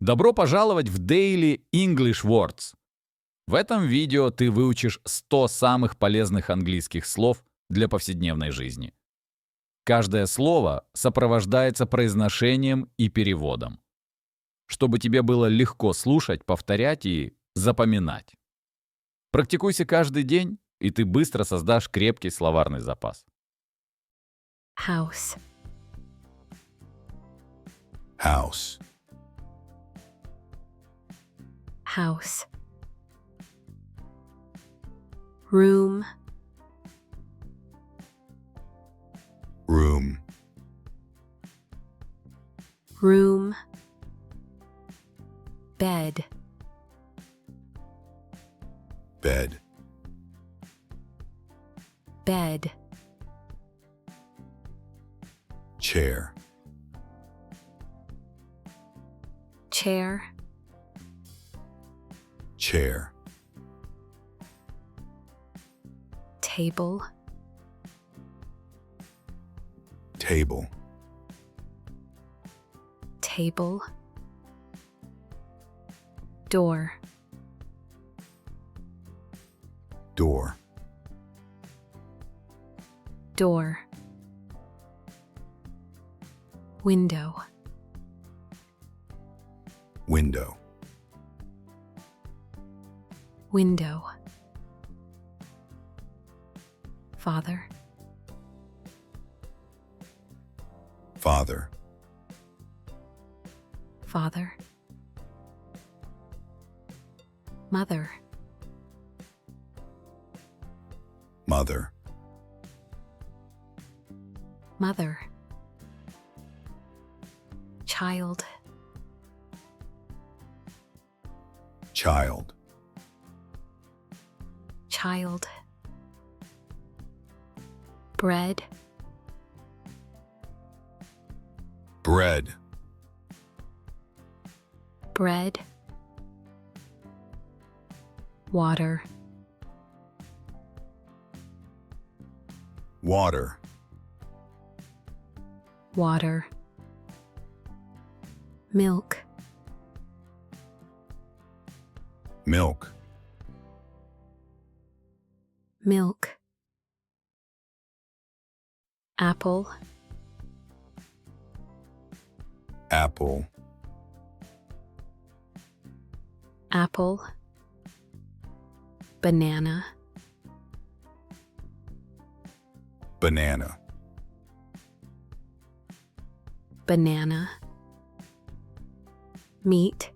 Добро пожаловать в Daily English Words! В этом видео ты выучишь 100 самых полезных английских слов для повседневной жизни. Каждое слово сопровождается произношением и переводом, чтобы тебе было легко слушать, повторять и запоминать. Практикуйся каждый день, и ты быстро создашь крепкий словарный запас. House, House. house. Room, Room. room. Bed, Bed. bed. Chair. Chair, Chair. table, Table. table. Door, Door. door. Window, Window. window. Father, Father. father. Mother, Mother. mother. Child, Child. child. Bread, Bread. bread. Water, Water. water. Milk, Milk. milk. Apple, Apple. apple. Banana, Banana. banana. Meat,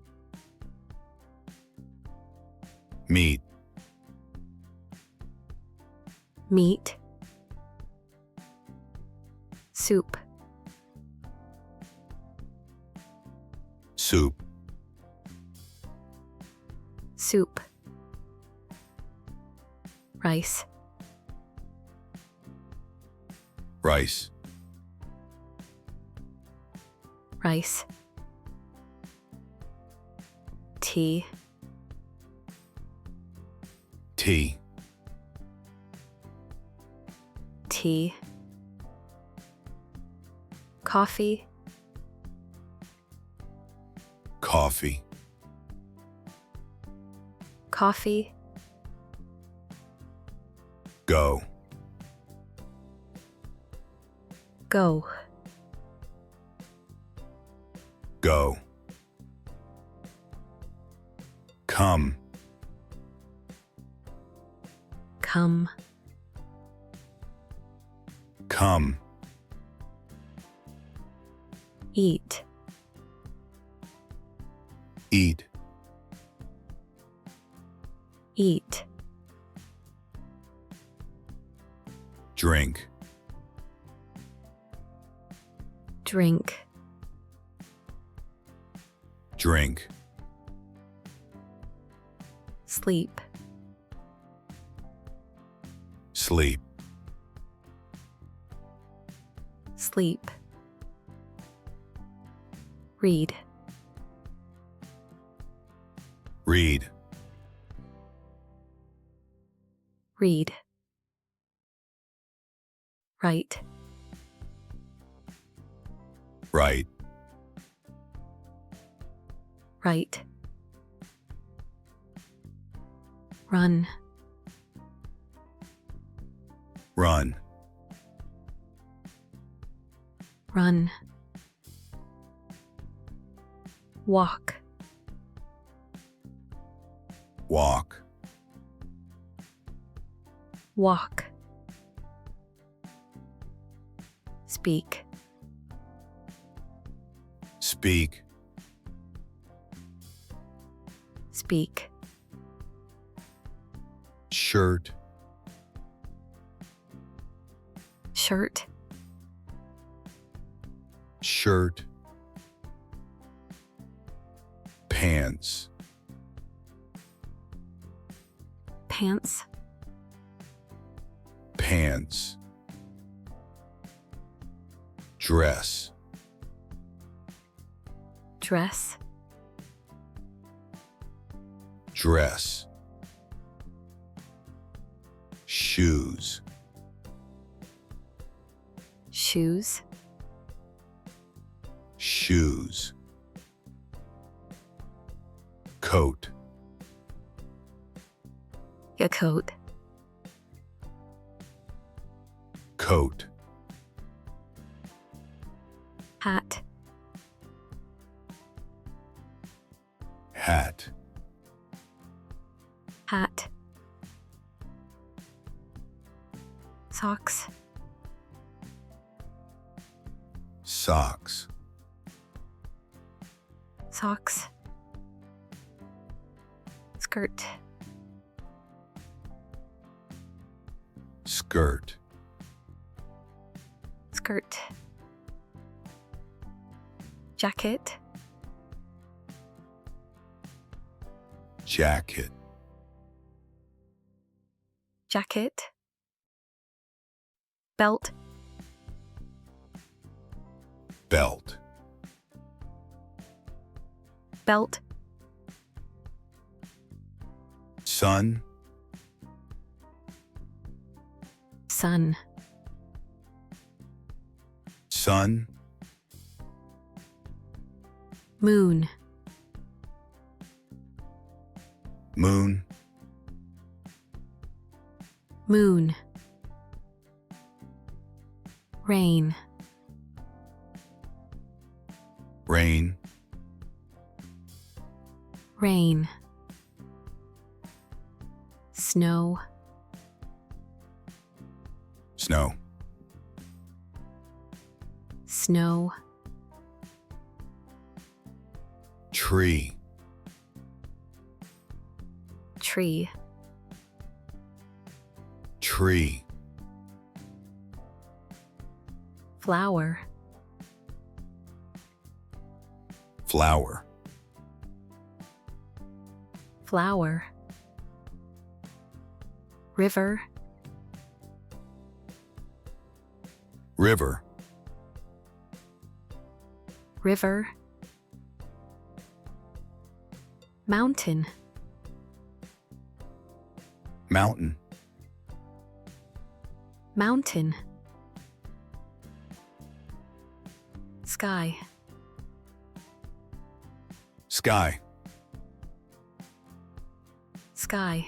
Meat. meat. Soup, Soup. soup. Rice, Rice. rice. Tea, Tea. tea. Coffee, Coffee. coffee. Go. Go, Go. Come. come. Come. Eat, Eat. eat. Drink. Drink, Drink. sleep. Sleep. Sleep. Read, Read. read. Write, Write. right, run, Run. run, walk, Walk. walk, speak, Speak. speak, Shirt. shirt, Shirt. Pants. pants, Pants. Dress. dress, Dress. Shoes. shoes, Shoes. Coat. a coat, Coat. hat, Hat. hat, socks, Socks. socks, skirt, Skirt. skirt, jacket, Jacket. jacket, belt, Belt. belt, Sun. sun, Sun. moon, Moon. moon, rain, Rain. rain, snow, Snow. snow, Tree. tree, Tree. flower, Flower. flower, river, River. river, mountain, Mountain. mountain, sky, Sky. sky,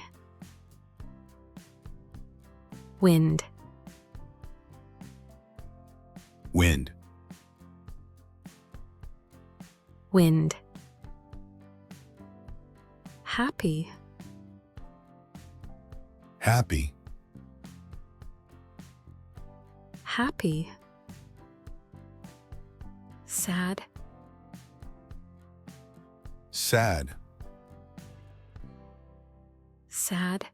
wind, Wind. wind, happy, Happy. happy, sad, Sad. sad,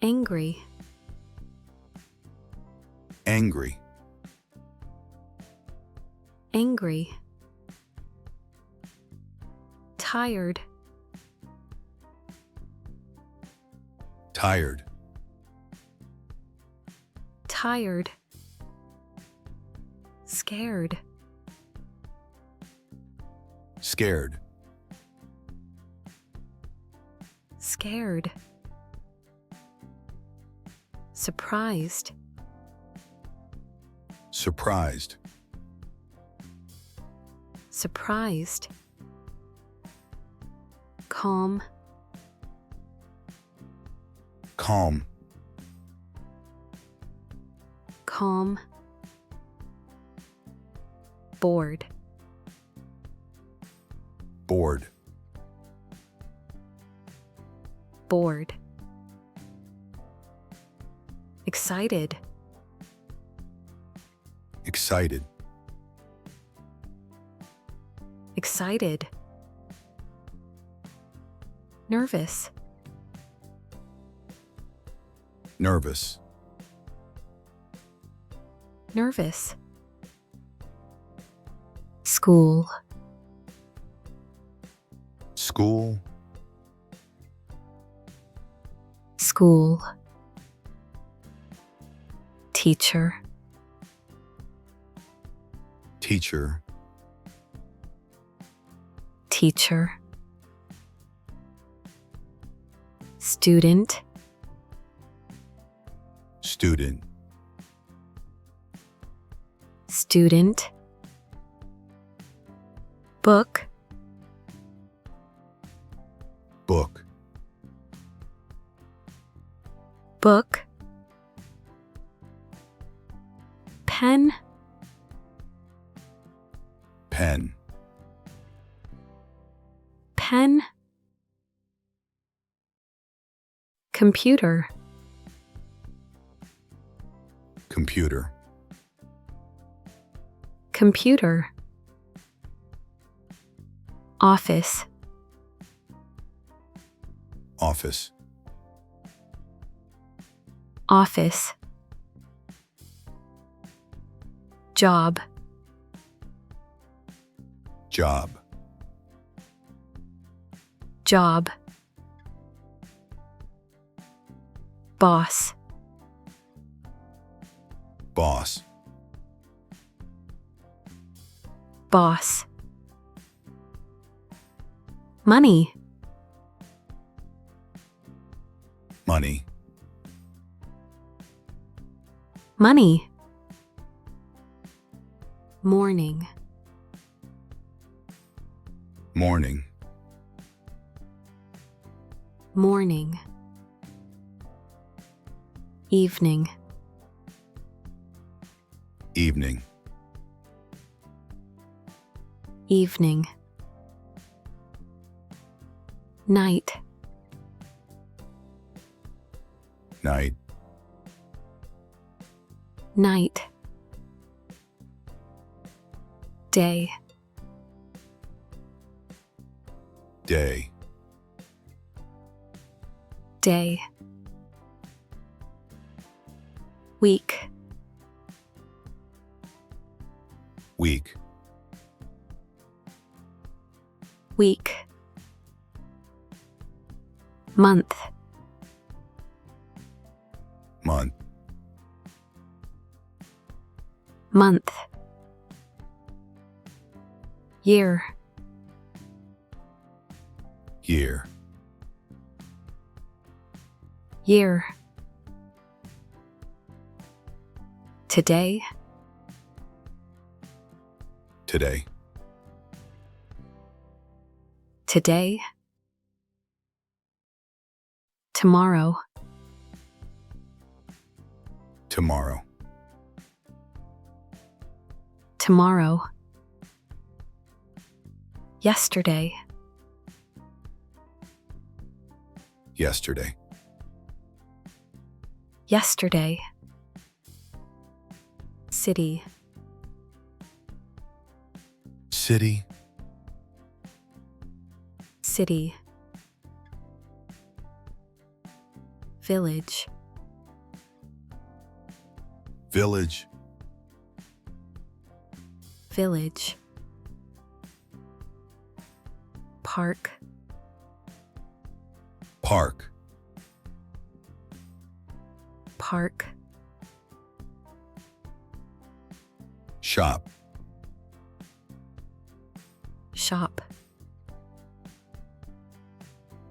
angry, Angry. angry, tired, Tired. tired, scared, Scared. scared, surprised, Surprised. surprised, calm, calm, calm, bored, bored, bored, excited, excited, excited, nervous, nervous, nervous, school, school, school, teacher, teacher, teacher, student, student, student, book, book, book, pen, pen, pen, computer, computer, computer, office, office, office, job, job, job, boss, boss, boss, money, money, money, morning, morning, morning, evening, evening, evening, night, night, night, day, day, day, week, week, week, month, month, month, year, year, year, today, today, today, tomorrow, tomorrow, tomorrow, yesterday, yesterday, yesterday, city, city, city, village, village, village, park, park, park, shop, shop,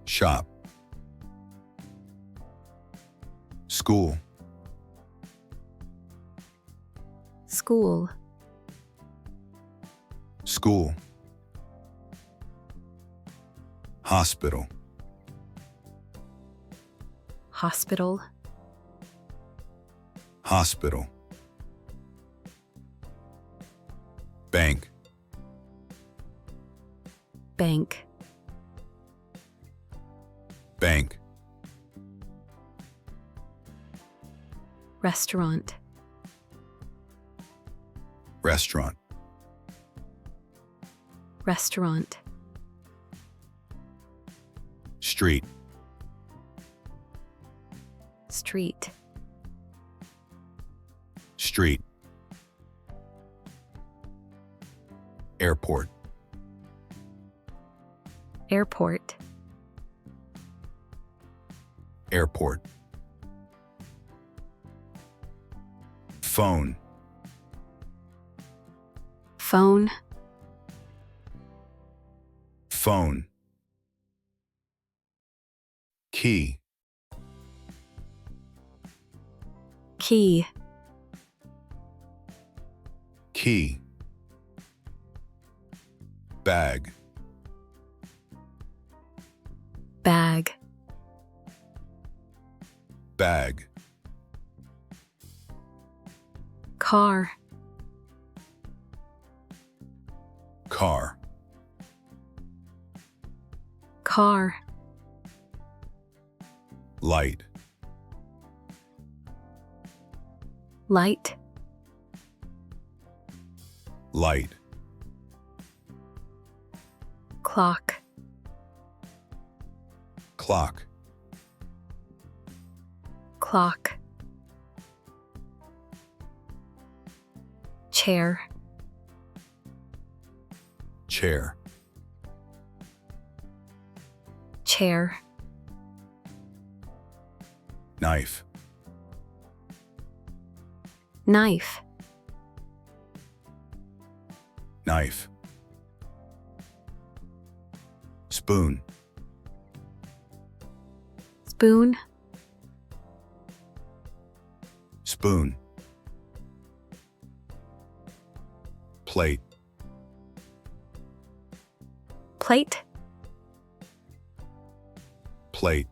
shop, school, school, school, Hospital. hospital, Hospital. Bank. bank, Bank. restaurant, Restaurant. restaurant, Street. street, Street. Airport. airport, Airport. Phone. phone, Phone. Key. key, Key. Bag. bag, Bag. car, Car. car, Light. light, Light. clock, Clock. clock, chair, Chair. chair, Knife. knife, Knife. Spoon. spoon, Spoon. Plate. plate, Plate.